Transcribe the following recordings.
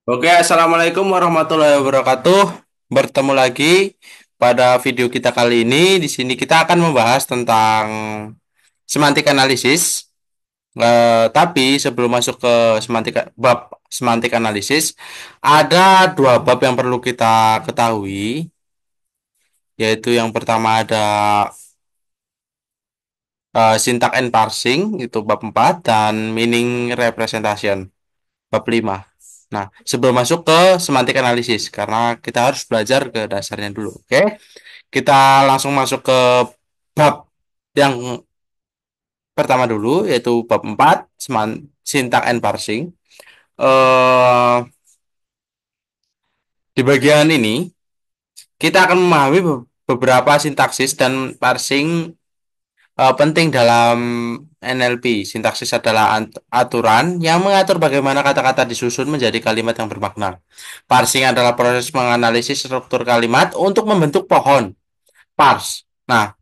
Oke, assalamualaikum warahmatullahi wabarakatuh. Bertemu lagi pada video kita kali ini. Di sini kita akan membahas tentang semantik analisis. Tapi sebelum masuk ke bab semantik analisis, ada dua bab yang perlu kita ketahui, yaitu yang pertama ada syntax and parsing, itu bab 4 dan meaning representation, bab 5. Nah, sebelum masuk ke semantik analisis, karena kita harus belajar ke dasarnya dulu. Oke, kita langsung masuk ke bab yang pertama dulu, yaitu bab 4 syntax and parsing. Eh, di bagian ini, kita akan memahami beberapa sintaksis dan parsing penting dalam NLP. Sintaksis adalah aturan yang mengatur bagaimana kata-kata disusun menjadi kalimat yang bermakna. Parsing adalah proses menganalisis struktur kalimat untuk membentuk pohon. Parse. Nah,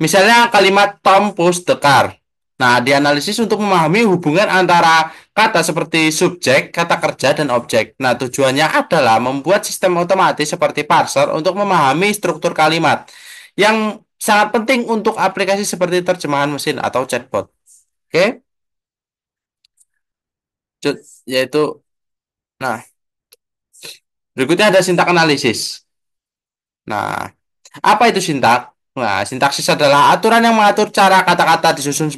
misalnya kalimat Tom pushed the car. Nah, dianalisis untuk memahami hubungan antara kata seperti subjek, kata kerja, dan objek. Nah, tujuannya adalah membuat sistem otomatis seperti parser untuk memahami struktur kalimat yang sangat penting untuk aplikasi seperti terjemahan mesin atau chatbot. Oke, yaitu, nah, berikutnya ada sintak analisis. Nah, apa itu sintak? Nah, sintaksis adalah aturan yang mengatur cara kata-kata disusun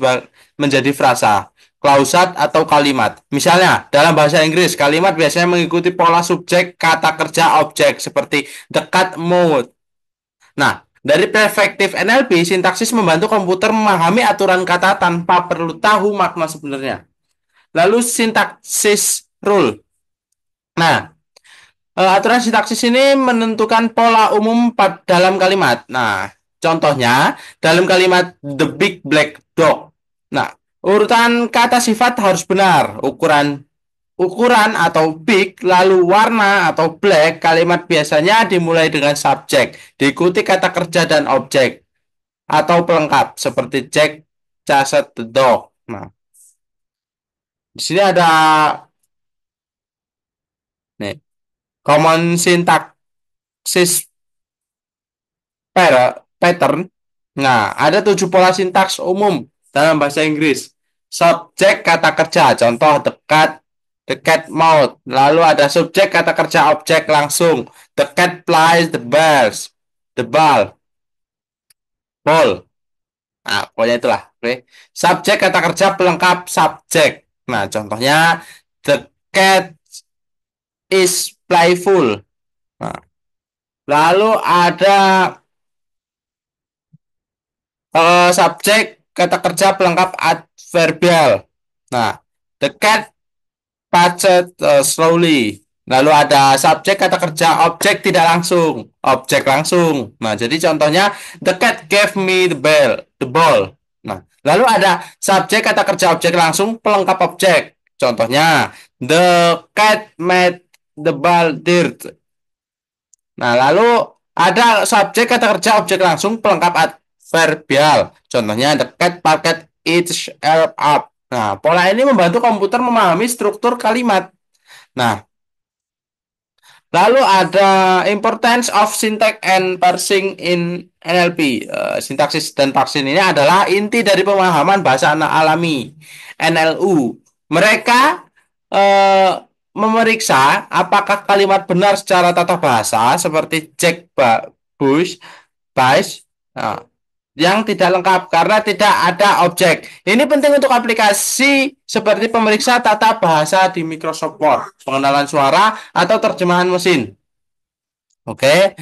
menjadi frasa, klausat, atau kalimat. Misalnya, dalam bahasa Inggris, kalimat biasanya mengikuti pola subjek, kata kerja, objek, seperti the cat mode. Nah, dari perspektif NLP, sintaksis membantu komputer memahami aturan kata tanpa perlu tahu makna sebenarnya. Lalu sintaksis rule. Nah, aturan sintaksis ini menentukan pola umum dalam kalimat. Nah, contohnya dalam kalimat the big black dog. Nah, urutan kata sifat harus benar. Ukuran ukuran atau big, lalu warna atau black, kalimat biasanya dimulai dengan subjek, diikuti kata kerja dan objek atau pelengkap seperti Jack chased the dog. Nah, di sini ada nih common syntaxis pattern. Nah, ada 7 pola sintaks umum dalam bahasa Inggris. Subjek kata kerja, contoh the cat mouth. Lalu ada subjek kata kerja objek langsung. The cat plays the ball, ball. Nah, pokoknya itulah. Oke. Subjek kata kerja pelengkap subjek. Nah, contohnya the cat is playful. Nah, lalu ada subjek kata kerja pelengkap adverbial. Nah, the cat paced slowly. Lalu ada subjek kata kerja objek tidak langsung, objek langsung. Nah, jadi contohnya the cat gave me the ball. Nah, lalu ada subjek kata kerja objek langsung pelengkap objek. Contohnya the cat made the ball dirt. Nah, lalu ada subjek kata kerja objek langsung pelengkap adverbial. Contohnya the cat parked its elf up. Nah, pola ini membantu komputer memahami struktur kalimat. Nah, lalu ada importance of syntax and parsing in NLP. Sintaksis dan parsing ini adalah inti dari pemahaman bahasa alami NLU. Mereka eh, memeriksa apakah kalimat benar secara tata bahasa seperti Jack Bush, Bush, nah, yang tidak lengkap karena tidak ada objek. Ini penting untuk aplikasi seperti pemeriksa tata bahasa di Microsoft Word, pengenalan suara, atau terjemahan mesin. Oke,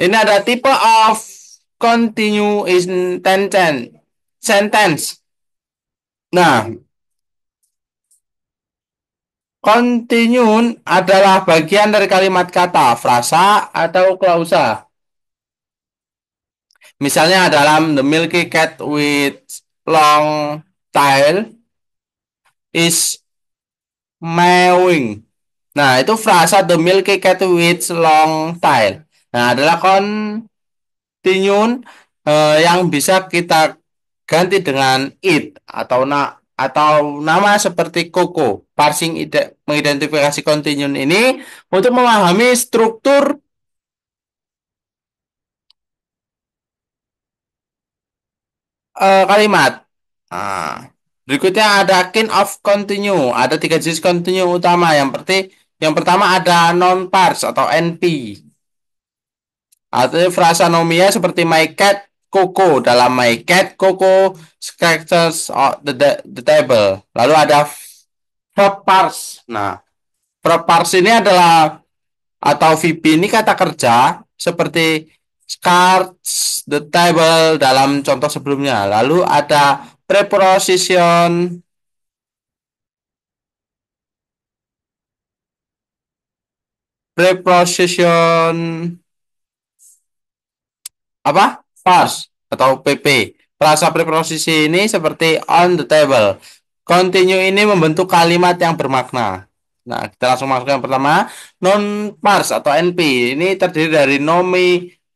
ini ada tipe of continuous sentence. Nah, continue adalah bagian dari kalimat kata, frasa, atau klausa. Misalnya dalam The Milky Cat with Long Tail is mewing. Nah, itu frasa the milky cat with long tail. Nah, adalah continuum yang bisa kita ganti dengan it atau na. atau nama seperti Koko. Parsing mengidentifikasi continuum ini untuk memahami struktur kalimat. Nah, berikutnya ada kind of continue. Ada tiga jenis continue utama. Yang pertama ada non parse atau NP. Atau frasa nomia seperti my cat, Coco. Dalam my cat, Coco characters of the table. Lalu ada verb parse. Nah, verb parse ini adalah atau VP ini kata kerja seperti cards, the table dalam contoh sebelumnya. Lalu ada preposition, preposition apa? Parse atau PP. Frasa preposisi ini seperti on the table. Continue ini membentuk kalimat yang bermakna. Nah, kita langsung masuk yang pertama, non parse atau NP. Ini terdiri dari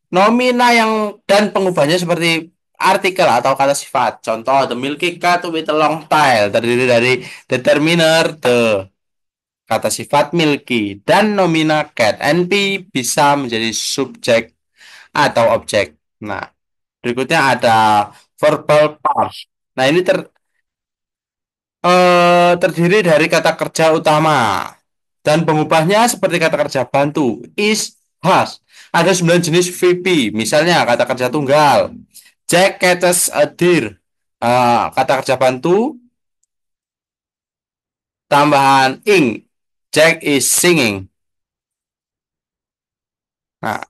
nomina yang dan pengubahnya seperti artikel atau kata sifat. Contoh, the milky cat with a long tail terdiri dari determiner the kata sifat milky dan nomina cat. NP bisa menjadi subjek atau objek. Nah, berikutnya ada verbal parts. Nah, ini terdiri dari kata kerja utama dan pengubahnya seperti kata kerja bantu, is, has. Ada 9 jenis VP, misalnya kata kerja tunggal. Jack catches a deer. Kata kerja bantu tambahan ing. Jack is singing. Nah,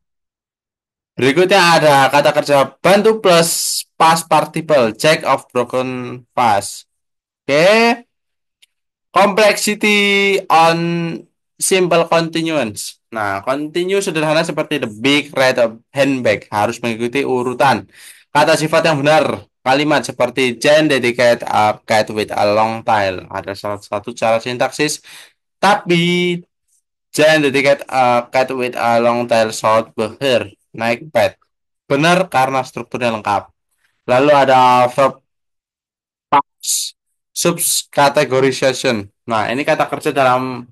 berikutnya ada kata kerja bantu plus past participle. Jack of broken vase. Oke, complexity on simple continuance. Nah, continue sederhana seperti the big red handbag harus mengikuti urutan. Kata sifat yang benar, kalimat seperti Jane dedicate a cat with a long tail. Ada salah satu cara sintaksis, tapi Jane dedicate a cat with a long tail short hair naik pet. Benar karena strukturnya lengkap. Lalu ada verb parts, subcategorization. Nah, ini kata kerja dalam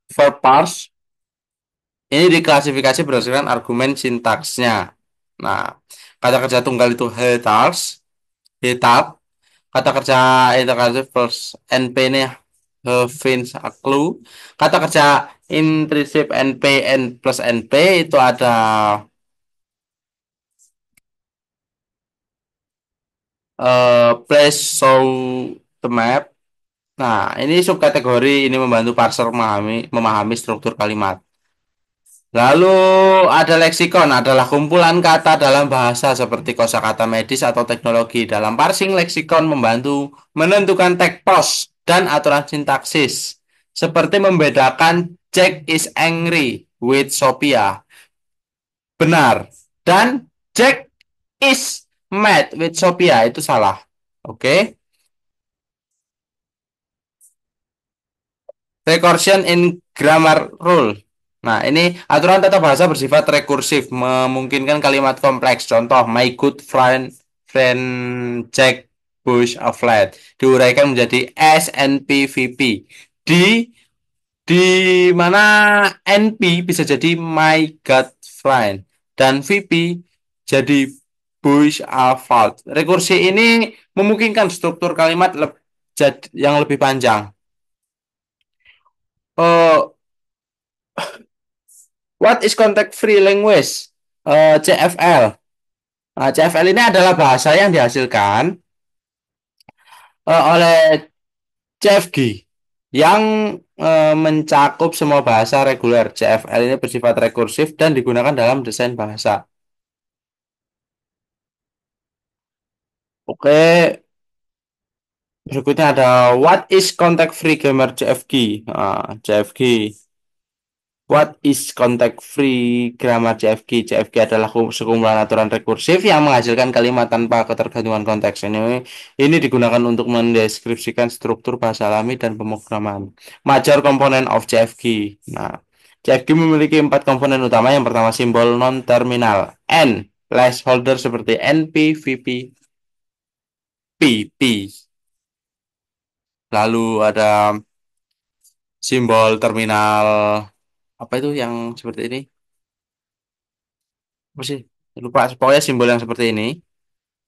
verb parts. Ini diklasifikasi berdasarkan argumen sintaksnya. Nah, kata kerja tunggal itu hetars, hetap. Kata kerja integratif plus NP ini fins a clue. Kata kerja intrinsip NP N plus NP itu ada place show the map. Nah, ini subkategori ini membantu parser memahami struktur kalimat. Lalu ada leksikon, adalah kumpulan kata dalam bahasa seperti kosakata medis atau teknologi. Dalam parsing, leksikon membantu menentukan tag post dan aturan sintaksis. Seperti membedakan Jack is angry with Sophia. Benar. Dan Jack is mad with Sophia. Itu salah. Oke. Recursion in grammar rule. Nah, ini aturan tata bahasa bersifat rekursif, memungkinkan kalimat kompleks. Contoh, my good friend Jack Bush a flat diuraikan menjadi SNPVP. Di mana NP bisa jadi my god friend dan VP jadi Bush a fault. Rekursi ini memungkinkan struktur kalimat yang lebih panjang. Oh, what is context free language? CFL. Nah, CFL ini adalah bahasa yang dihasilkan oleh CFG yang mencakup semua bahasa reguler. CFL ini bersifat rekursif dan digunakan dalam desain bahasa. Oke, berikutnya ada what is context free grammar CFG. CFG. What is context free grammar CFG? CFG adalah sekumpulan aturan rekursif yang menghasilkan kalimat tanpa ketergantungan konteks. Ini digunakan untuk mendeskripsikan struktur bahasa alami dan pemrograman. Major component of CFG. Nah, CFG memiliki 4 komponen utama. Yang pertama simbol non-terminal. N, placeholder seperti NP, VP, PP. Lalu ada simbol terminal apa itu yang seperti ini? Apa sih? Lupa. Pokoknya simbol yang seperti ini.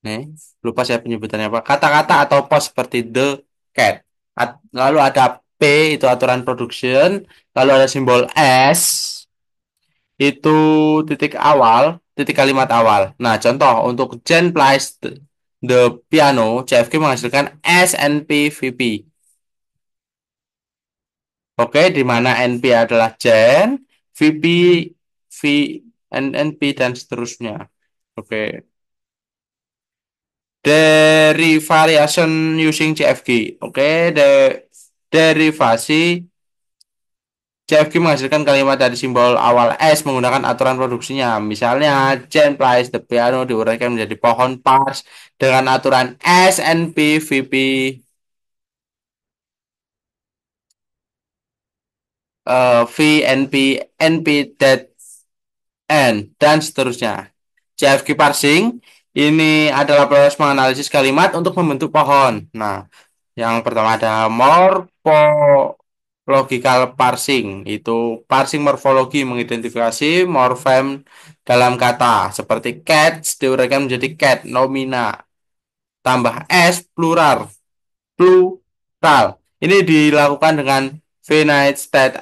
Nih, lupa saya penyebutannya apa. Kata-kata atau pos seperti the cat. Lalu ada P itu aturan production. Lalu ada simbol S itu titik awal, titik kalimat awal. Nah, contoh untuk Jen plays the piano, CFG menghasilkan SNP-VP. Oke, di mana NP adalah Jen, VP, V, NNP, dan seterusnya. Oke. Dari variation using CFG. Oke, derivasi CFG menghasilkan kalimat dari simbol awal S menggunakan aturan produksinya. Misalnya, Jane plays the piano diuraikan menjadi pohon pars dengan aturan S, NP, VP, V, NP, NP, that, N, dan seterusnya. CFG parsing ini adalah proses menganalisis kalimat untuk membentuk pohon. Nah, yang pertama ada morphological parsing. Itu parsing morfologi mengidentifikasi morfem dalam kata. Seperti cats diuraikan menjadi cat nomina. Tambah S plural. Plural. Ini dilakukan dengan finite state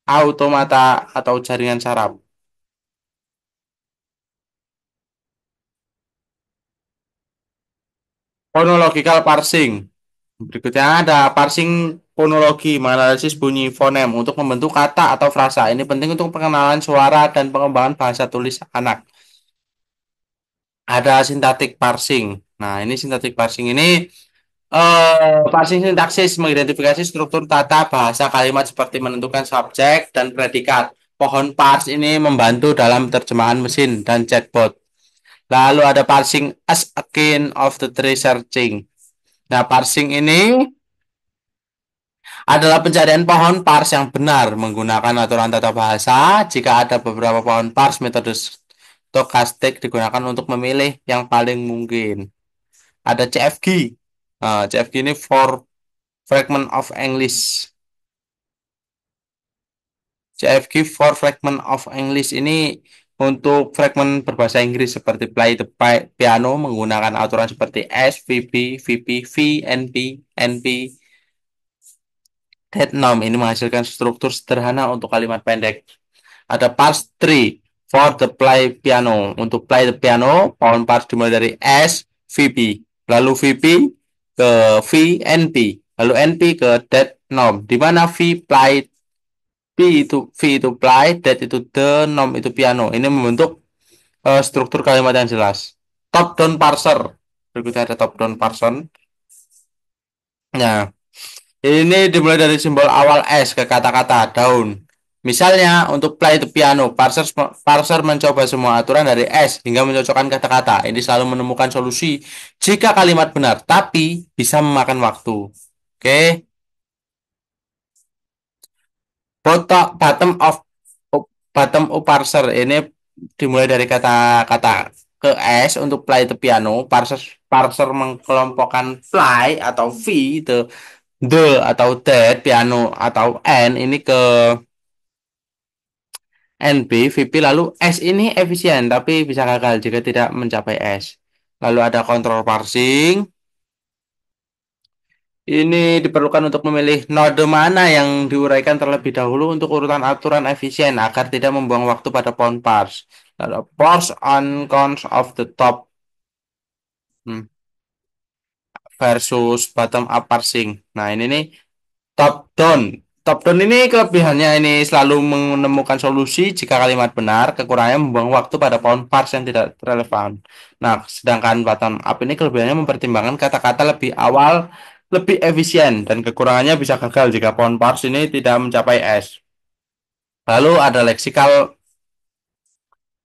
automata atau jaringan saraf. Phonological parsing. Berikutnya ada parsing fonologi, menganalisis bunyi fonem untuk membentuk kata atau frasa. Ini penting untuk pengenalan suara dan pengembangan bahasa tulis anak. Ada sintaktik parsing. Nah, ini sintaktik parsing ini parsing sintaksis mengidentifikasi struktur tata bahasa kalimat seperti menentukan subjek dan predikat. Pohon pars ini membantu dalam terjemahan mesin dan chatbot. Lalu ada parsing as akin of the tree searching. Nah, parsing ini adalah pencarian pohon pars yang benar menggunakan aturan tata bahasa. Jika ada beberapa pohon pars, metode stokastik digunakan untuk memilih yang paling mungkin. Ada CFG. Nah, CFG ini for fragment of English. CFG for fragment of English ini untuk fragment berbahasa Inggris seperti play the piano menggunakan aturan seperti S, VP, VP, V, NP, NP, that nom ini menghasilkan struktur sederhana untuk kalimat pendek. Ada parts tree for the play piano. Untuk play the piano, pohon parts dimulai dari S, VP. Lalu VP ke V, NP. Lalu NP ke that nom. Di mana V itu play, that itu the nom itu piano. Ini membentuk struktur kalimat yang jelas. Top down parser. Berikutnya ada top down parser. Nah, ini dimulai dari simbol awal S ke kata-kata daun. Misalnya untuk play the piano, parser mencoba semua aturan dari S hingga mencocokkan kata-kata. Ini selalu menemukan solusi jika kalimat benar, tapi bisa memakan waktu. Oke, bottom of bottom up parser ini dimulai dari kata-kata ke S untuk play the piano. Parser mengkelompokkan fly atau V the atau that piano atau N ini ke NB, VP, lalu S ini efisien tapi bisa gagal jika tidak mencapai S. Lalu ada kontrol parsing. Ini diperlukan untuk memilih node mana yang diuraikan terlebih dahulu untuk urutan aturan efisien agar tidak membuang waktu pada pohon parse. Lalu parse on counts of the top versus bottom up parsing. Nah, ini nih top down. Top down ini kelebihannya ini selalu menemukan solusi jika kalimat benar, kekurangannya membuang waktu pada pohon parts yang tidak relevan. Nah, sedangkan bottom up ini kelebihannya mempertimbangkan kata-kata lebih awal, lebih efisien, dan kekurangannya bisa gagal jika pohon parts ini tidak mencapai S. Lalu ada lexical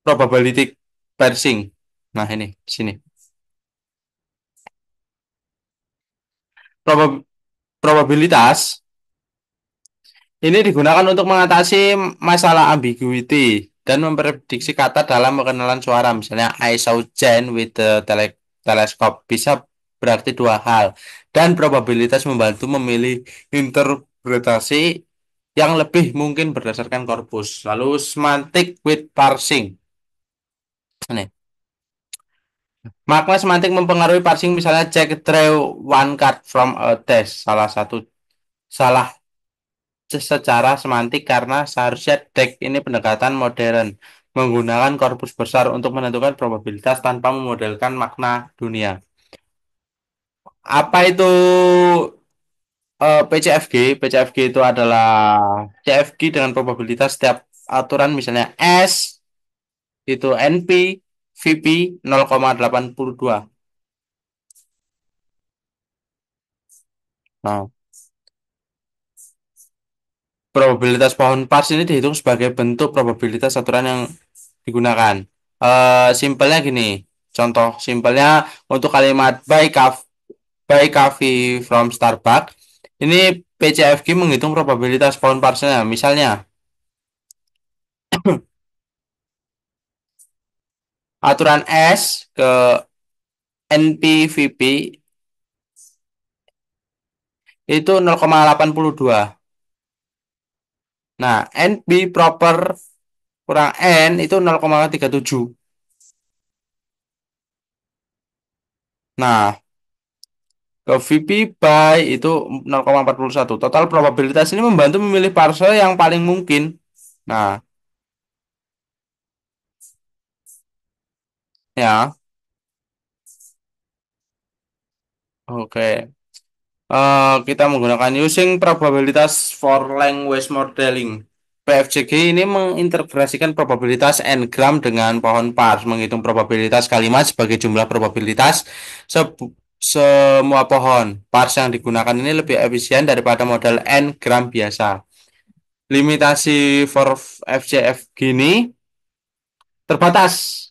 probability parsing. Nah, ini di sini. Probabilitas ini digunakan untuk mengatasi masalah ambiguity dan memprediksi kata dalam pengenalan suara. Misalnya, I saw Jane with the telescope bisa berarti dua hal. dan probabilitas membantu memilih interpretasi yang lebih mungkin berdasarkan korpus. Lalu semantic with parsing. Ini. Makna semantik mempengaruhi parsing misalnya check draw one card from a test. Salah satu salah secara semantik karena seharusnya deck ini pendekatan modern menggunakan korpus besar untuk menentukan probabilitas tanpa memodelkan makna dunia. Apa itu PCFG? PCFG itu adalah CFG dengan probabilitas setiap aturan misalnya S itu NP VP 0,82. Nah, probabilitas pohon pars ini dihitung sebagai bentuk probabilitas aturan yang digunakan. Simpelnya gini, contoh simpelnya untuk kalimat by coffee from Starbucks, ini PCFG menghitung probabilitas pohon parsnya. Misalnya, aturan S ke NPVP itu 0,82. Nah, NP proper kurang N itu 0,37. Nah, ke VP by itu 0,41. Total probabilitas ini membantu memilih parcel yang paling mungkin. Nah, ya, oke. Kita menggunakan using probabilitas for language modeling. PFCG ini mengintegrasikan probabilitas n-gram dengan pohon pars, menghitung probabilitas kalimat sebagai jumlah probabilitas semua pohon. Pars yang digunakan ini lebih efisien daripada model n-gram biasa. Limitasi for FCFG ini terbatas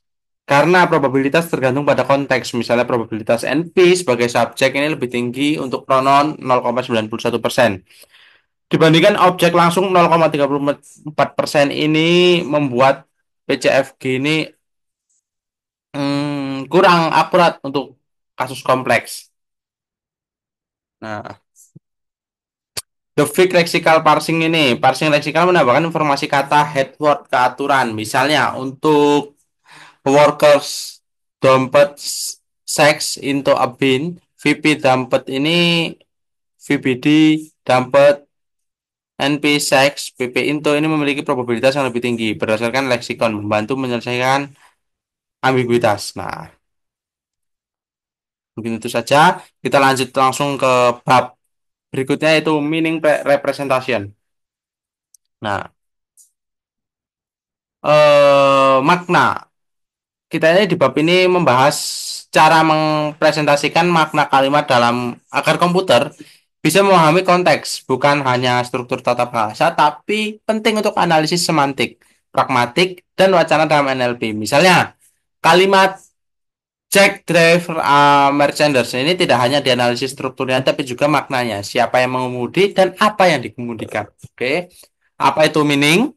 karena probabilitas tergantung pada konteks. Misalnya probabilitas NP sebagai subjek ini lebih tinggi untuk pronoun 0,91%. Dibandingkan objek langsung 0,34% ini membuat PCFG ini kurang akurat untuk kasus kompleks. Nah, the fake lexical parsing ini, parsing leksikal menambahkan informasi kata head word ke aturan. Misalnya untuk workers dumped sex into a bin. VP dumped ini VBD dumped NP sex PP into ini memiliki probabilitas yang lebih tinggi berdasarkan leksikon membantu menyelesaikan ambiguitas. Nah, mungkin itu saja. Kita lanjut langsung ke bab berikutnya yaitu meaning representation. Nah, makna. Kita ini di bab ini membahas cara mempresentasikan makna kalimat dalam agar komputer bisa memahami konteks, bukan hanya struktur tata bahasa, tapi penting untuk analisis semantik, pragmatik, dan wacana dalam NLP. Misalnya, kalimat Jack Driver Merchandise ini tidak hanya dianalisis strukturnya, tapi juga maknanya, siapa yang mengemudi dan apa yang dikemudikan. Oke, apa itu meaning?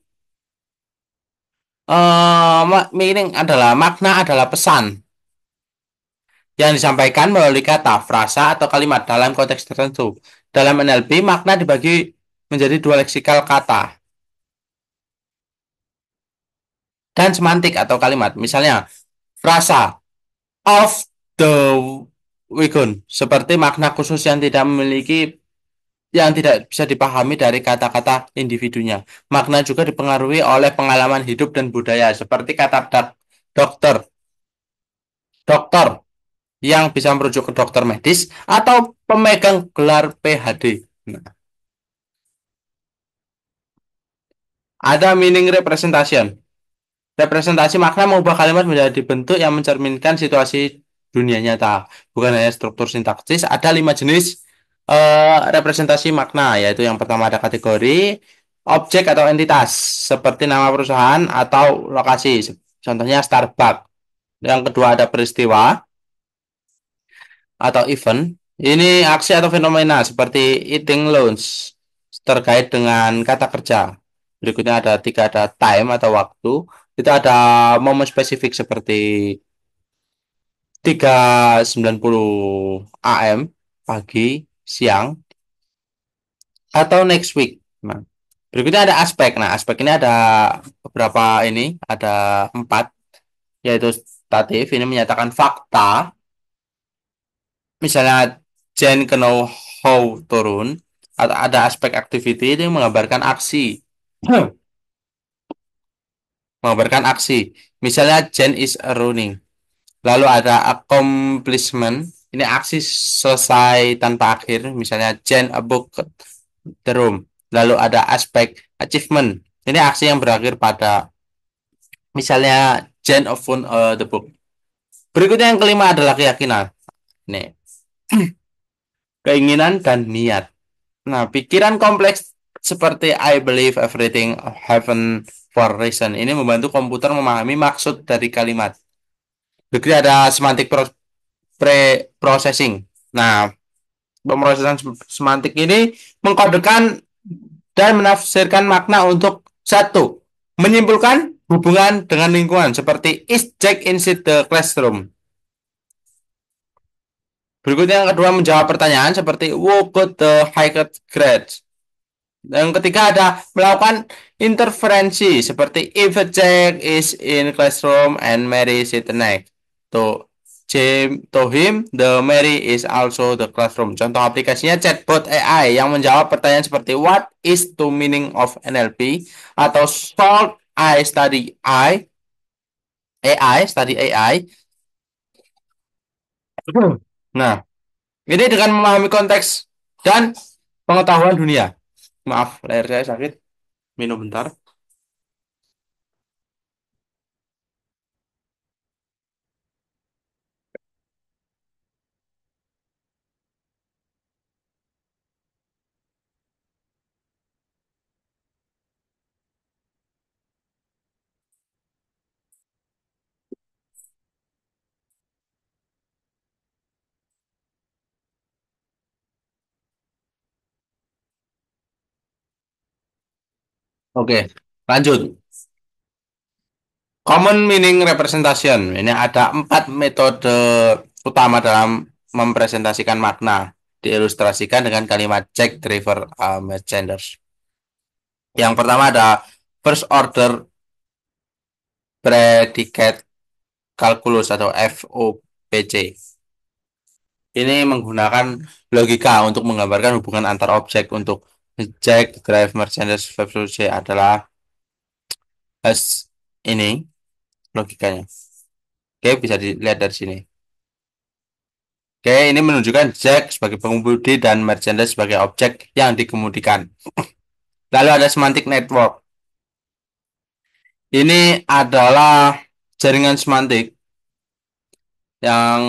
Meaning adalah makna adalah pesan yang disampaikan melalui kata, frasa, atau kalimat dalam konteks tertentu. Dalam NLP, makna dibagi menjadi dua leksikal kata dan semantik atau kalimat. Misalnya, frasa of the wagon seperti makna khusus yang tidak bisa dipahami dari kata-kata individunya. Makna juga dipengaruhi oleh pengalaman hidup dan budaya, seperti kata dokter, dokter yang bisa merujuk ke dokter medis atau pemegang gelar PhD. Nah, ada meaning representation. Representasi makna mengubah kalimat menjadi bentuk yang mencerminkan situasi dunia nyata, bukan hanya struktur sintaksis. Ada 5 jenis representasi makna, yaitu yang pertama ada kategori, objek atau entitas, seperti nama perusahaan atau lokasi, contohnya Starbucks. Yang kedua ada peristiwa atau event. Ini aksi atau fenomena seperti eating lunch terkait dengan kata kerja. Berikutnya ada tiga, ada time atau waktu. Itu ada momen spesifik seperti 3:90 AM pagi, siang, atau next week. Nah, berikutnya ada aspek. Nah, aspek ini ada beberapa ini, ada empat, yaitu statif. Ini menyatakan fakta. Misalnya Jen ke know how turun, atau ada aspek activity ini menggambarkan aksi. Menggambarkan aksi. Misalnya Jen is a running. Lalu ada accomplishment. Ini aksi selesai tanpa akhir. Misalnya Jen a book the room. Lalu ada aspek achievement. Ini aksi yang berakhir pada misalnya Jen of the book. Berikutnya yang kelima adalah keyakinan. Nih, keinginan dan niat. Nah, pikiran kompleks seperti I believe everything happen for reason ini membantu komputer memahami maksud dari kalimat. Berikutnya ada semantic pre-processing. Nah, pemrosesan semantik ini mengkodekan dan menafsirkan makna untuk satu, menyimpulkan hubungan dengan lingkungan seperti is Jack inside the classroom. Berikutnya yang kedua menjawab pertanyaan seperti who got the highest grades. Yang ketiga ada melakukan interferensi seperti if a Jack is in classroom and Mary sit next to to him, the Mary is also the classroom. Contoh aplikasinya chatbot AI yang menjawab pertanyaan seperti what is the meaning of NLP atau solve I study AI study AI. Nah, ini dengan memahami konteks dan pengetahuan dunia. Maaf, leher saya sakit. Minum bentar. Oke, lanjut. Common meaning representation. Ini ada empat metode utama dalam mempresentasikan makna. Diilustrasikan dengan kalimat Jack Driver Merchandise. Yang pertama ada first order predicate calculus atau FOPC. Ini menggunakan logika untuk menggambarkan hubungan antar objek untuk Jack Drive Merchandise FOPC adalah ini logikanya. Oke, bisa dilihat dari sini. Oke, ini menunjukkan Jack sebagai pengemudi dan merchandise sebagai objek yang dikemudikan. Lalu ada semantic network. Ini adalah jaringan semantik yang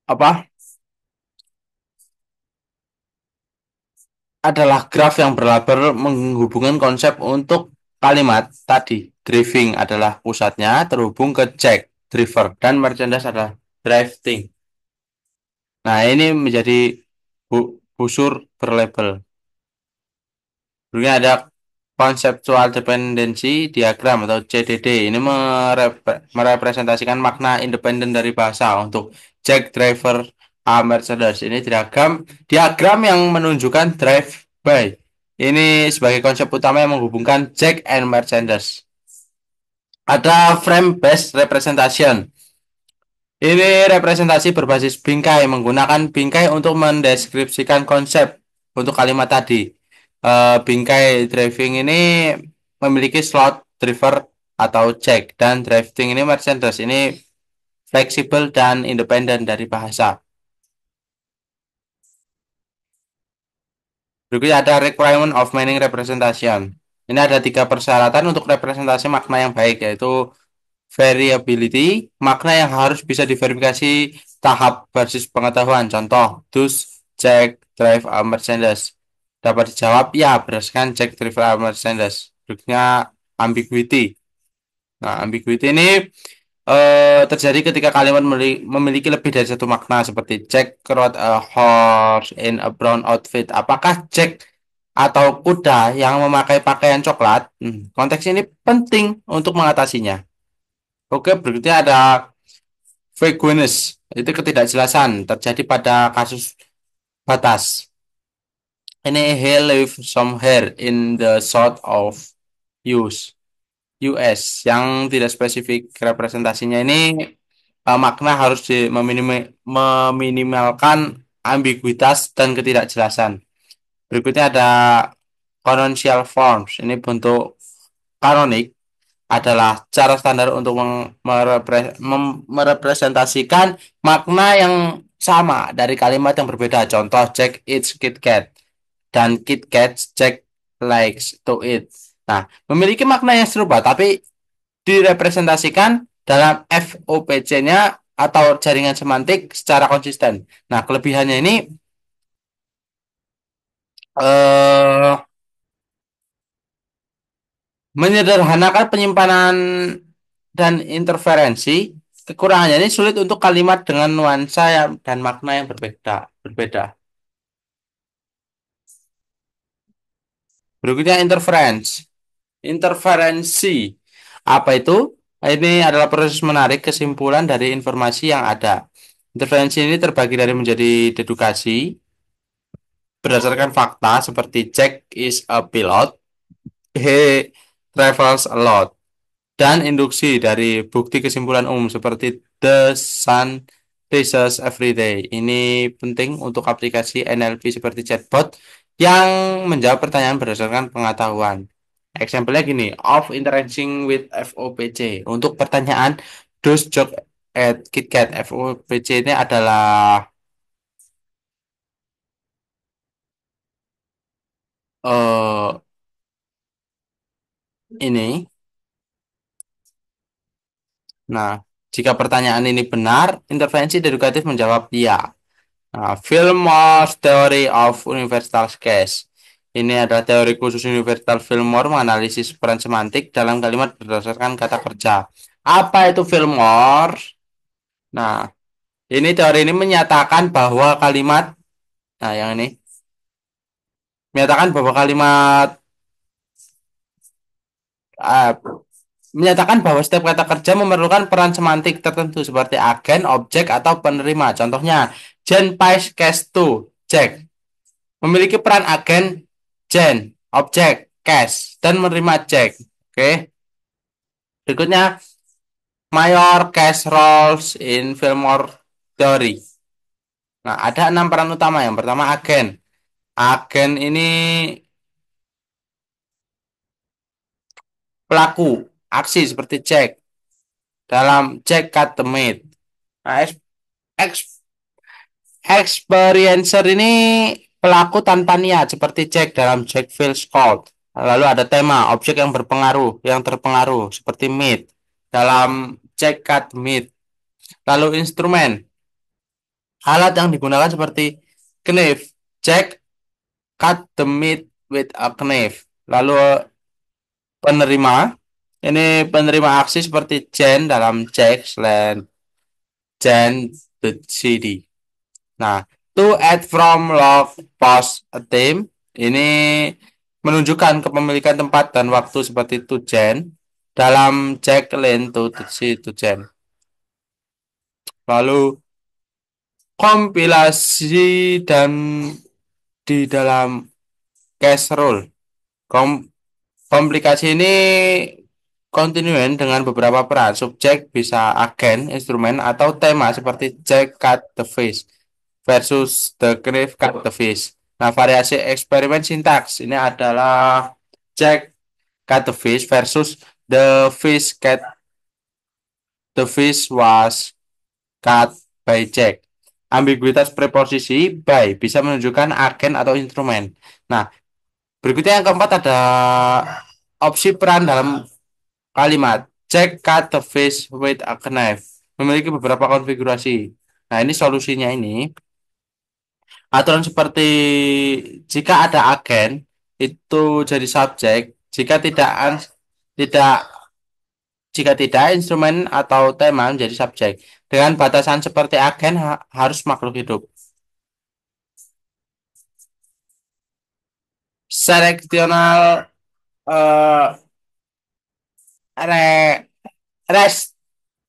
apa? Adalah graf yang berlabel menghubungkan konsep untuk kalimat tadi. Driving adalah pusatnya terhubung ke Jack, driver, dan merchandise adalah driving. Nah, ini menjadi busur berlabel. Berikutnya ada conceptual dependency diagram atau CDD. Ini merepresentasikan makna independen dari bahasa untuk Jack Driver A Mercedes. Ini diagram yang menunjukkan drive by. Ini sebagai konsep utama yang menghubungkan Jack and Mercedes. Ada frame based representation. Ini representasi berbasis bingkai, menggunakan bingkai untuk mendeskripsikan konsep untuk kalimat tadi. Bingkai driving ini memiliki slot driver atau jack dan driving ini merchandise ini fleksibel dan independen dari bahasa. Berikutnya ada requirement of meaning representation. Ini ada tiga persyaratan untuk representasi makna yang baik, yaitu variability, makna yang harus bisa diverifikasi tahap basis pengetahuan. Contoh, does Jack drive a Mercedes? Dapat dijawab ya berdasarkan Jack drive a Mercedes. Berikutnya ambiguity. Nah, ambiguity ini terjadi ketika kalimat memiliki lebih dari satu makna seperti Jack rode a horse in a brown outfit. Apakah Jack atau kuda yang memakai pakaian coklat? Konteks ini penting untuk mengatasinya. Oke, berikutnya ada Vagueness itu ketidakjelasan terjadi pada kasus batas. Ini he live somewhere in the south of US. US yang tidak spesifik representasinya ini makna harus meminimalkan ambiguitas dan ketidakjelasan. Berikutnya ada canonical forms. Ini bentuk kanonik adalah cara standar untuk merepresentasikan makna yang sama dari kalimat yang berbeda. Contoh, Jack eats Kit Kat dan Kit Kat Jack likes to eat. Nah, memiliki makna yang serupa, tapi direpresentasikan dalam FOPC-nya atau jaringan semantik secara konsisten. Nah, kelebihannya ini eh, menyederhanakan penyimpanan dan interferensi. Kekurangannya ini sulit untuk kalimat dengan nuansa dan makna yang berbeda. Berbeda. Berikutnya interference. Interferensi. Apa itu? Ini adalah proses menarik kesimpulan dari informasi yang ada. Interferensi ini terbagi dari menjadi dedukasi berdasarkan fakta seperti Jack is a pilot, he travels a lot, dan induksi dari bukti kesimpulan umum seperti the sun rises every day. Ini penting untuk aplikasi NLP seperti chatbot yang menjawab pertanyaan berdasarkan pengetahuan. Example-nya gini, of interacting with FOPC. Untuk pertanyaan, does Joke at KitKat? FOPC ini adalah eh ini. Nah, jika pertanyaan ini benar, intervensi dedukatif menjawab iya. Nah, Fillmore's Theory of Universal Case. Ini adalah teori khusus universal Fillmore menganalisis peran semantik dalam kalimat berdasarkan kata kerja. Apa itu Fillmore? Nah, ini teori ini menyatakan bahwa kalimat, nah yang ini, menyatakan bahwa kalimat, ah, menyatakan bahwa setiap kata kerja memerlukan peran semantik tertentu seperti agen, objek, atau penerima. Contohnya, Jen pays cash to Jack. Memiliki peran agen, Jen, objek, cash, dan menerima Jack. Oke. Berikutnya, Major cash roles in Fillmore Theory. Nah, ada 6 peran utama. Yang pertama, agen. Agen ini pelaku, aksi seperti Jack. Dalam Jack cut the meat. Nah, experiencer ini pelaku tanpa niat seperti Jack dalam Jack feels cold. Lalu ada tema objek yang berpengaruh, yang terpengaruh seperti meat dalam Jack cut meat. Lalu instrumen, alat yang digunakan seperti knife. Jack cut the meat with a knife. Lalu penerima, ini penerima aksi seperti Jen dalam Jack selain Jen the CD. Nah, to add from log post a theme ini menunjukkan kepemilikan tempat dan waktu seperti to Jen dalam Jacqueline to si to Jen. Lalu kompilasi dan di dalam casserole. Kom komplikasi ini kontinuen dengan beberapa peran. Subjek bisa agen, instrumen, atau tema seperti Jack cut the fish versus the Knave cut the fish. Nah, variasi eksperimen sintaks ini adalah Jack cut the fish versus the fish was cut by Jack. Ambiguitas preposisi by bisa menunjukkan agen atau instrumen. Nah, berikutnya yang keempat ada opsi peran dalam kalimat. Jack cut the fish with a knife. Memiliki beberapa konfigurasi. Nah, ini solusinya ini. Aturan seperti jika ada agen itu jadi subjek, tidak jika tidak instrumen atau tema menjadi subjek. Dengan batasan seperti agen harus makhluk hidup. Seleksional eh re,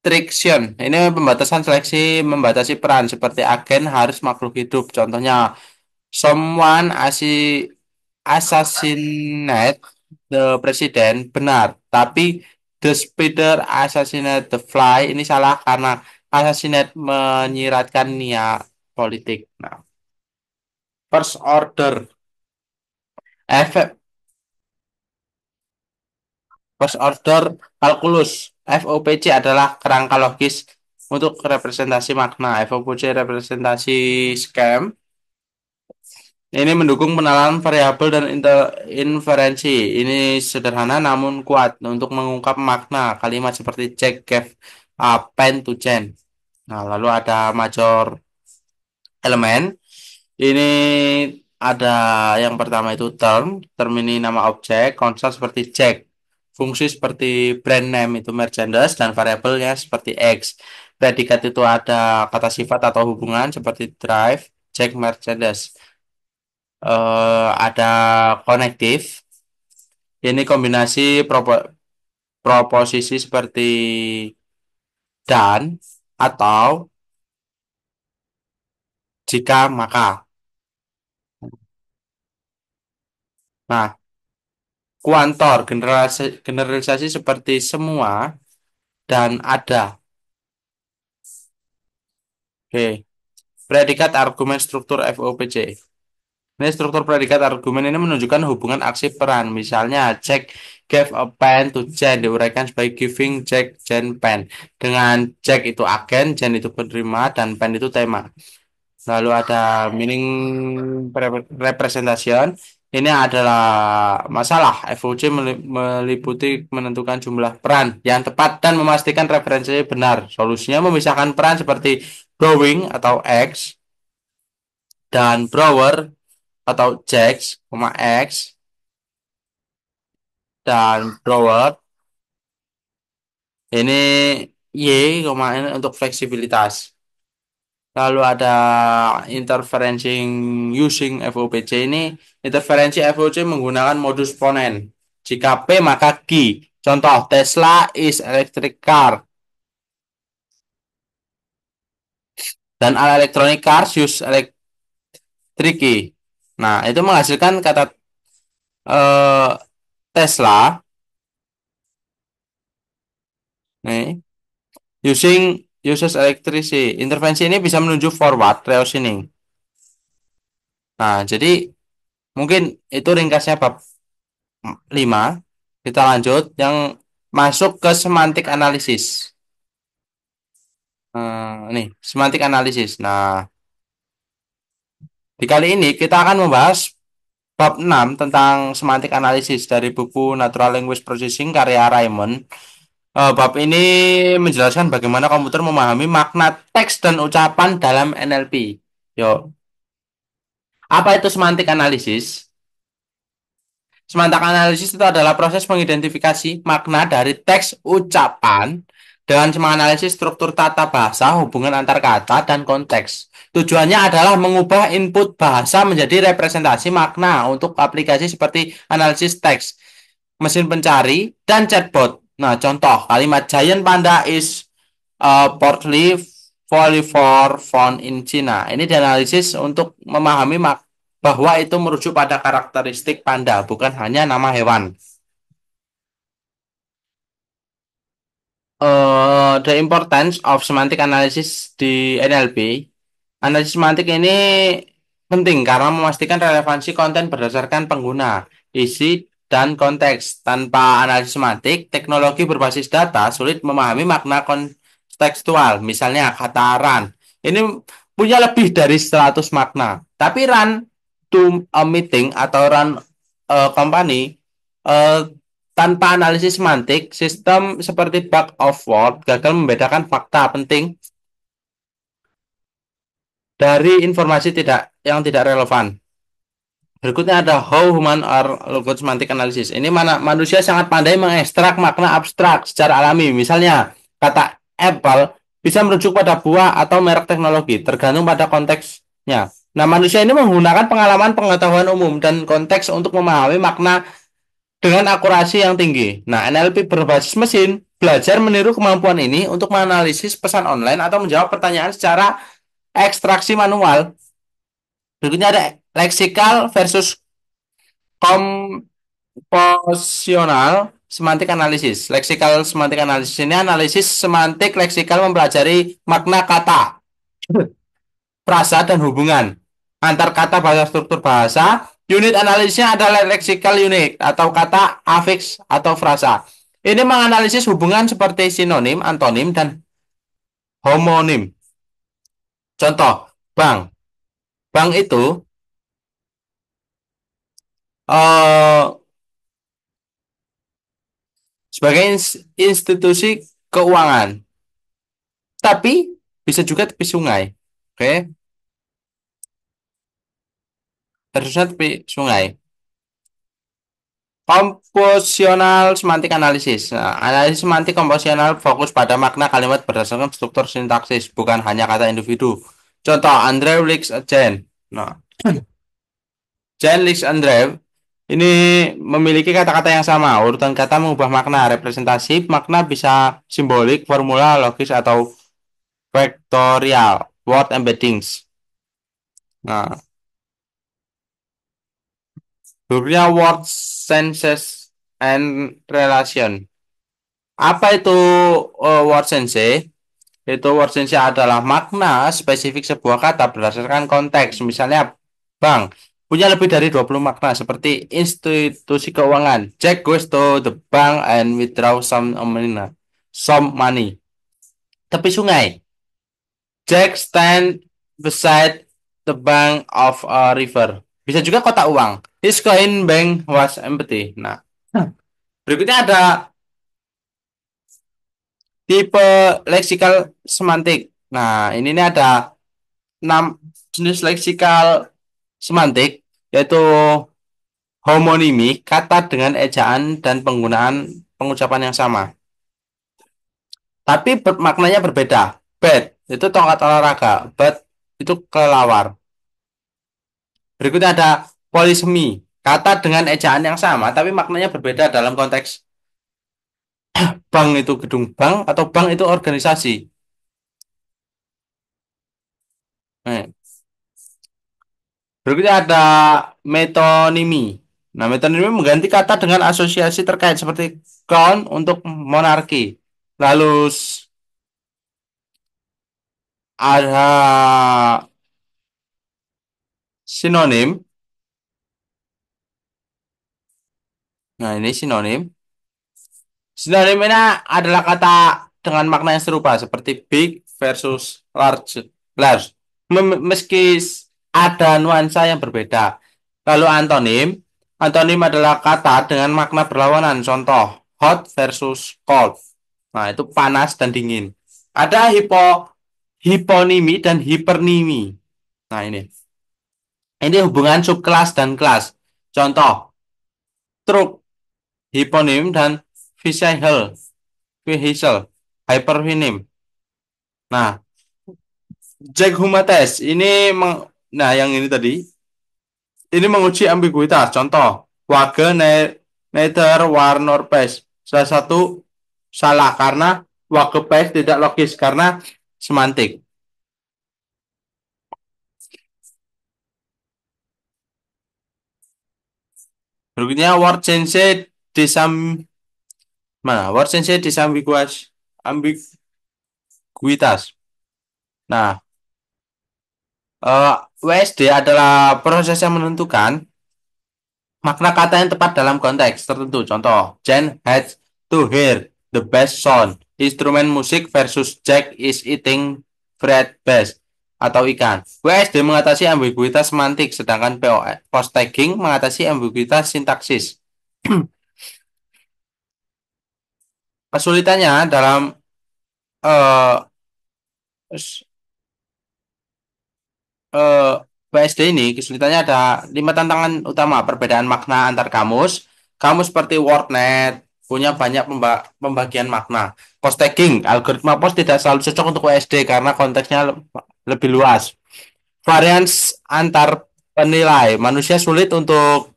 Restriction. Ini pembatasan seleksi membatasi peran seperti agen harus makhluk hidup. Contohnya, someone assassinate the president benar, tapi the spider assassinate the fly ini salah karena assassinate menyiratkan niat politik. Nah, first order efek first order calculus FOPC adalah kerangka logis untuk representasi makna. FOPC representasi scam. Ini mendukung pengenalan variabel dan inferensi. Ini sederhana namun kuat untuk mengungkap makna kalimat seperti Jack gave a pen to Jane. Nah, lalu ada major elemen. Ini ada yang pertama itu term ini nama objek, konsep seperti Jack, fungsi seperti brand name itu merchandise dan variabelnya seperti X. Predikat itu ada kata sifat atau hubungan seperti drive, Jack merchandise. Ada konektif. Ini kombinasi proposisi seperti dan atau jika maka. Nah, kuantor generalisasi seperti semua dan ada. Oke. Predikat argumen struktur FOPC. Ini struktur predikat argumen ini menunjukkan hubungan aksi peran. Misalnya, Jack gave a pen to Jen diuraikan sebagai giving Jack Jen pen. Dengan Jack itu agen, Jen itu penerima, dan pen itu tema. Lalu ada meaning representation. Ini adalah masalah. FOC meliputi menentukan jumlah peran yang tepat dan memastikan referensi benar. Solusinya memisahkan peran seperti drawing atau X dan drawer atau Jax, X dan drawer. Ini Y, ini untuk fleksibilitas. Lalu ada interferencing using FOBC ini. Interferensi FOC menggunakan modus ponen. Jika P maka Q. Contoh Tesla is electric car. Dan all electronic cars use electric key. Nah, itu menghasilkan kata eh, Tesla nih using uses electricity. Intervensi ini bisa menuju forward reasoning. Nah, jadi mungkin itu ringkasnya bab 5. Kita lanjut yang masuk ke semantik analisis. Nih, semantik analisis. Nah, di kali ini kita akan membahas bab 6 tentang semantik analisis dari buku Natural Language Processing karya Raymond. Bab ini menjelaskan bagaimana komputer memahami makna teks dan ucapan dalam NLP. Yuk, apa itu semantik analisis? Semantik analisis itu adalah proses mengidentifikasi makna dari teks ucapan dengan menganalisis struktur tata bahasa, hubungan antar kata, dan konteks. Tujuannya adalah mengubah input bahasa menjadi representasi makna untuk aplikasi seperti analisis teks, mesin pencari, dan chatbot. Nah, contoh kalimat Giant Panda is portly folivore found in China. Ini dianalisis untuk memahami bahwa itu merujuk pada karakteristik panda, bukan hanya nama hewan. The importance of semantic analysis di NLP. Analisis semantik ini penting karena memastikan relevansi konten berdasarkan pengguna, isi, dan konteks. Tanpa analisis semantik, teknologi berbasis data sulit memahami makna kontekstual. Misalnya kata run. Ini punya lebih dari 100 makna. Tapi run to a meeting atau run company eh, tanpa analisis semantik, sistem seperti bug of word gagal membedakan fakta penting dari informasi yang tidak relevan. Berikutnya ada how human are local semantic analysis. Ini mana manusia sangat pandai mengekstrak makna abstrak secara alami. Misalnya, kata apple bisa merujuk pada buah atau merek teknologi, tergantung pada konteksnya. Nah, manusia ini menggunakan pengalaman pengetahuan umum dan konteks untuk memahami makna dengan akurasi yang tinggi. Nah, NLP berbasis mesin belajar meniru kemampuan ini untuk menganalisis pesan online atau menjawab pertanyaan secara ekstraksi manual. Berikutnya ada leksikal versus komposisional semantik analisis. Leksikal semantik analisis ini analisis semantik leksikal mempelajari makna kata, frasa, dan hubungan antar kata bahasa struktur bahasa. Unit analisisnya adalah leksikal unit atau kata afiks atau frasa. Ini menganalisis hubungan seperti sinonim, antonim, dan homonim. Contoh, bank. Bank itu eh, sebagai institusi keuangan, tapi bisa juga tepi sungai. Oke, terusnya tepi sungai. Komposisional semantik analisis. Nah, analisis semantik komposisional fokus pada makna kalimat berdasarkan struktur sintaksis, bukan hanya kata individu. Contoh, Andre Lix Jen. Nah, Jen Lix Andre ini memiliki kata-kata yang sama. Urutan kata mengubah makna. Representasi makna bisa simbolik, formula, logis, atau vektorial. Word embeddings. Nah, berikutnya word senses and relation. Apa itu word sense? Itu word sense adalah makna spesifik sebuah kata berdasarkan konteks. Misalnya, bank punya lebih dari 20 makna seperti institusi keuangan. Jack goes to the bank and withdraw some money. Tepi sungai. Jack stand beside the bank of a river. Bisa juga kotak uang. His coin bank was empty. Nah, berikutnya ada tipe leksikal semantik. Nah, ini nih ada 6 jenis leksikal semantik, yaitu homonimi, kata dengan ejaan dan penggunaan pengucapan yang sama. Tapi maknanya berbeda. Bat, itu tongkat olahraga. Bat, itu kelelawar. Berikutnya ada polisemi, kata dengan ejaan yang sama, tapi maknanya berbeda dalam konteks bank itu gedung bank atau bank itu organisasi. Nah, berikutnya ada metonimi. Nah, metonimi mengganti kata dengan asosiasi terkait seperti crown untuk monarki. Lalu ada sinonim. Nah, ini sinonim. Sinonim ini adalah kata dengan makna yang serupa seperti big versus large. Large. Meski ada nuansa yang berbeda. Lalu antonim. Antonim adalah kata dengan makna berlawanan. Contoh, hot versus cold. Nah, itu panas dan dingin. Ada hiponimi dan hipernimi. Nah, ini. Ini hubungan subkelas dan kelas. Contoh, truk, hiponim dan vehicle, vehicle, hyperfinim. Nah, Jack Huma test ini nah yang ini tadi ini menguji ambiguitas. Contoh, wage neither war nor peace. Salah satu salah karena wage peace tidak logis karena semantik. Berikutnya word sense disam mana? Word sense disambiguas ambiguitas. Nah, WSD adalah proses yang menentukan makna kata yang tepat dalam konteks tertentu. Contoh, Jen had to hear the bass sound. Instrumen musik versus Jack is eating fried bass atau ikan. WSD mengatasi ambiguitas semantik, sedangkan post tagging mengatasi ambiguitas sintaksis. Kesulitannya dalam eh, eh, PSD ini kesulitannya ada 5 tantangan utama. Perbedaan makna antar kamus. Kamus seperti WordNet punya banyak pembagian makna. Post tagging, algoritma post tidak selalu cocok untuk WSD karena konteksnya lebih luas. Varians antar penilai, manusia sulit untuk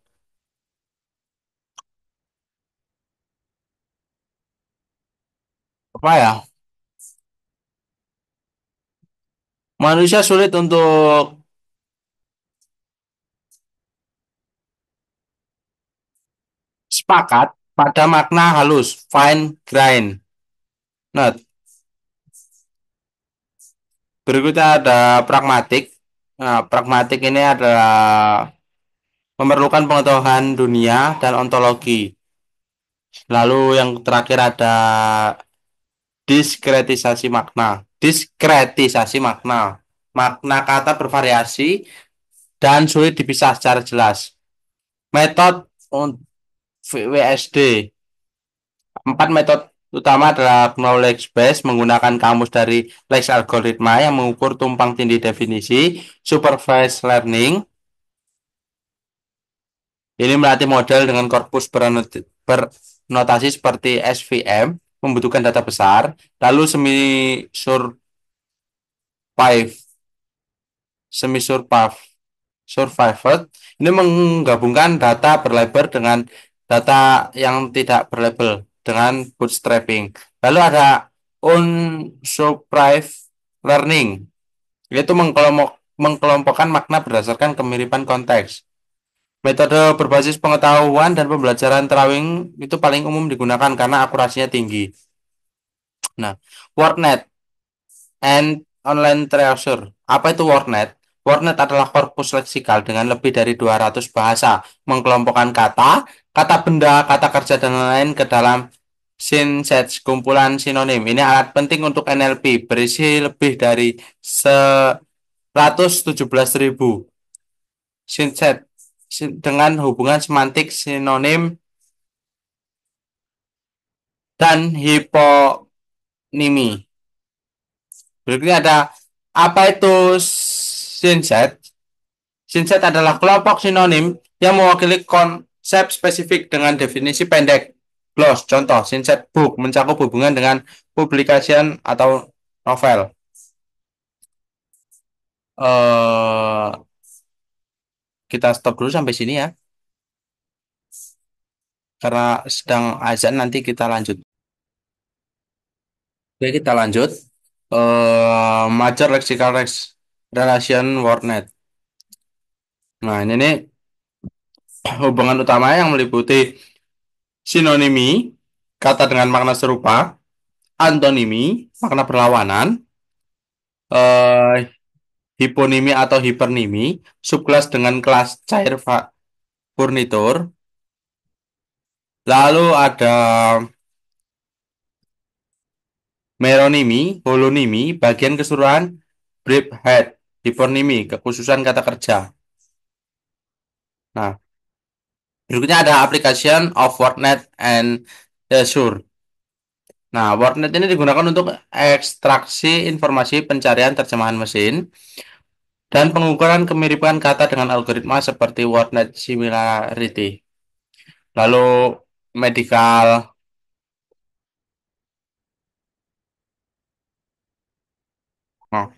Apa ya? Manusia sulit untuk sepakat pada makna halus, fine grain. Nah, berikutnya ada pragmatik. Nah, pragmatik ini adalah memerlukan pengetahuan dunia dan ontologi. Lalu yang terakhir ada diskretisasi makna. Diskretisasi makna. Makna kata bervariasi dan sulit dipisah secara jelas. Metode WSD. Empat metode utama adalah knowledge base menggunakan kamus dari Lex algoritma yang mengukur tumpang tindih definisi, supervised learning. Ini melatih model dengan korpus bernotasi seperti SVM, membutuhkan data besar, lalu semi survived ini menggabungkan data berlabel dengan data yang tidak berlabel dengan bootstrapping. Lalu ada unsupervised learning, yaitu mengkelompokkan makna berdasarkan kemiripan konteks. Metode berbasis pengetahuan dan pembelajaran Turing itu paling umum digunakan karena akurasinya tinggi. Nah, WordNet and Online Treasure. Apa itu WordNet? WordNet adalah korpus leksikal dengan lebih dari 200 bahasa, mengkelompokkan kata, kata benda, kata kerja, dan lain-lain ke dalam synsets, kumpulan sinonim. Ini alat penting untuk NLP, berisi lebih dari 117.000 synset dengan hubungan semantik, sinonim, dan hiponimi. Berikutnya ada apa itu synset? Synset adalah kelompok sinonim yang mewakili konsep spesifik dengan definisi pendek. Gloss, contoh, synset book mencakup hubungan dengan publikasian atau novel. Eh, kita stop dulu sampai sini ya, karena sedang azan nanti kita lanjut. Oke, kita lanjut. Major lexical relation wordnet. Nah, ini nih hubungan utama yang meliputi sinonimi, kata dengan makna serupa, antonimi, makna berlawanan, eh, hiponimi atau hipernimi, subkelas dengan kelas cair furnitur, lalu ada meronimi, holonimi, bagian keseluruhan, brief head, hipernimi, kekhususan kata kerja. Nah, berikutnya ada application of WordNet and Azure. Nah, WordNet ini digunakan untuk ekstraksi informasi pencarian terjemahan mesin dan pengukuran kemiripan kata dengan algoritma seperti WordNet Similarity. Lalu medical. Oh.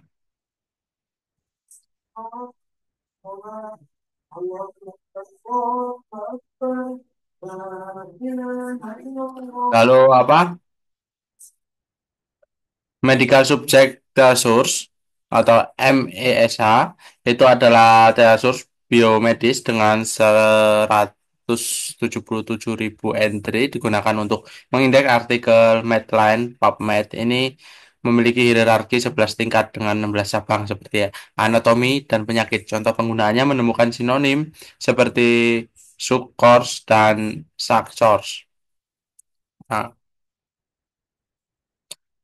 Lalu apa? Medical Subject Data Source atau MESH itu adalah data source biomedis dengan 177.000 entry digunakan untuk mengindeks artikel Medline, PubMed. Ini memiliki hierarki 11 tingkat dengan 16 cabang seperti anatomi dan penyakit. Contoh penggunaannya menemukan sinonim seperti subcourse dan subsource. Nah,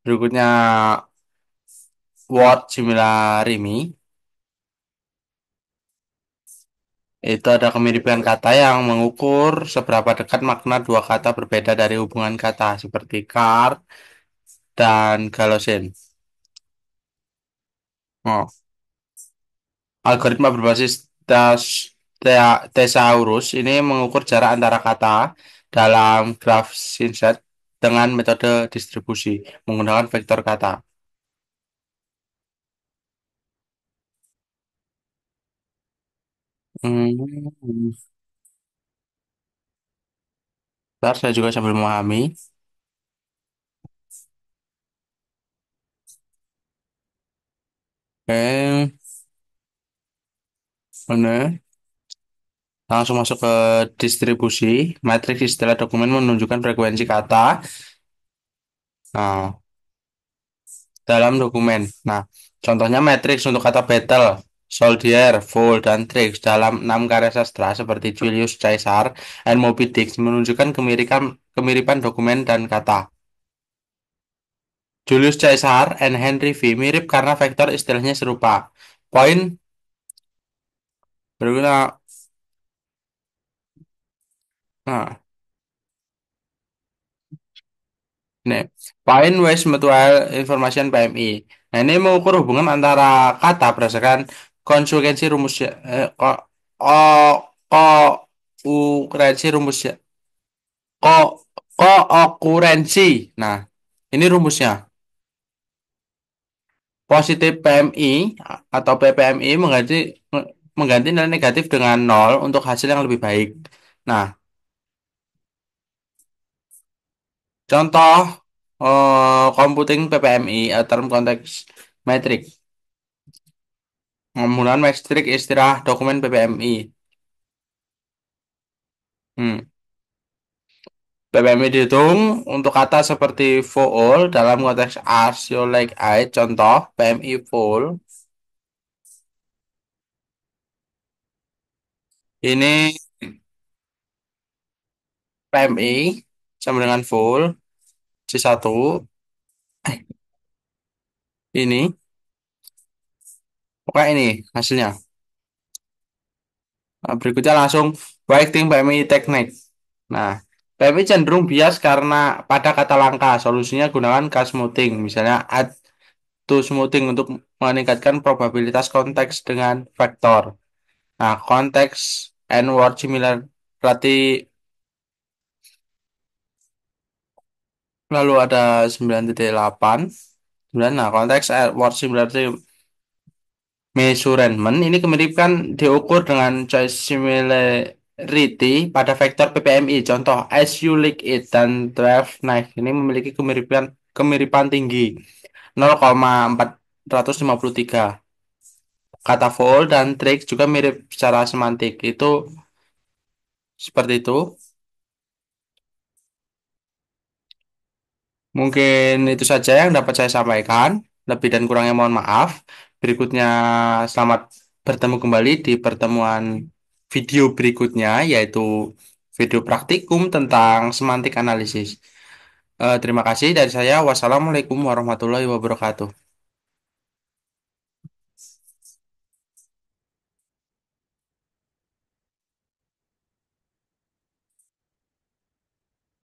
berikutnya word similarity. Itu ada kemiripan kata yang mengukur seberapa dekat makna dua kata berbeda dari hubungan kata seperti car dan galosine. Oh, algoritma berbasis thesaurus ini mengukur jarak antara kata dalam graf synshet dengan metode distribusi menggunakan vektor kata. Hmm, Bentar, saya juga sambil memahami. Oke, mana? Langsung masuk ke distribusi. Matriks istilah dokumen menunjukkan frekuensi kata. Nah, dalam dokumen. Nah, contohnya matriks untuk kata battle, soldier, fool, dan tricks dalam 6 karya sastra seperti Julius Caesar and Moby Dick menunjukkan kemiripan dokumen dan kata. Julius Caesar and Henry V mirip karena vektor istilahnya serupa. Poin berikutnya. Nah, ini Point Waste Mutual Information PMI. Nah, ini mengukur hubungan antara kata berdasarkan konsekuensi rumusnya. Ko, Okurensi rumusnya. Ko, Okurensi. Nah, ini rumusnya. Positif PMI atau PPMI mengganti nilai negatif dengan nol untuk hasil yang lebih baik. Nah, contoh computing PPMI term konteks metrik. Penggunaan metrik istilah dokumen PPMI. Hmm. PPMI dihitung untuk kata seperti fool dalam konteks as you like I. Contoh PMI fool. Ini PMI sama dengan full C1. Ini pokoknya ini hasilnya. Nah, berikutnya langsung weighting PMI teknik. Nah, PMI cenderung bias karena pada kata langka. Solusinya gunakan smoothing. Misalnya add to smoothing untuk meningkatkan probabilitas konteks dengan vektor. Nah, konteks and word similar berarti lalu ada 9,8. 9. Nah, konteks and word similarity measurement ini kemiripan diukur dengan choice similarity pada vektor PPMI. Contoh as you like it dan 12 knife ini memiliki kemiripan tinggi 0,453. Kata fold dan trick juga mirip secara semantik. Itu seperti itu. Mungkin itu saja yang dapat saya sampaikan. Lebih dan kurangnya mohon maaf. Berikutnya selamat bertemu kembali di pertemuan video berikutnya, yaitu video praktikum tentang semantik analisis. Terima kasih dari saya. Wassalamualaikum warahmatullahi wabarakatuh.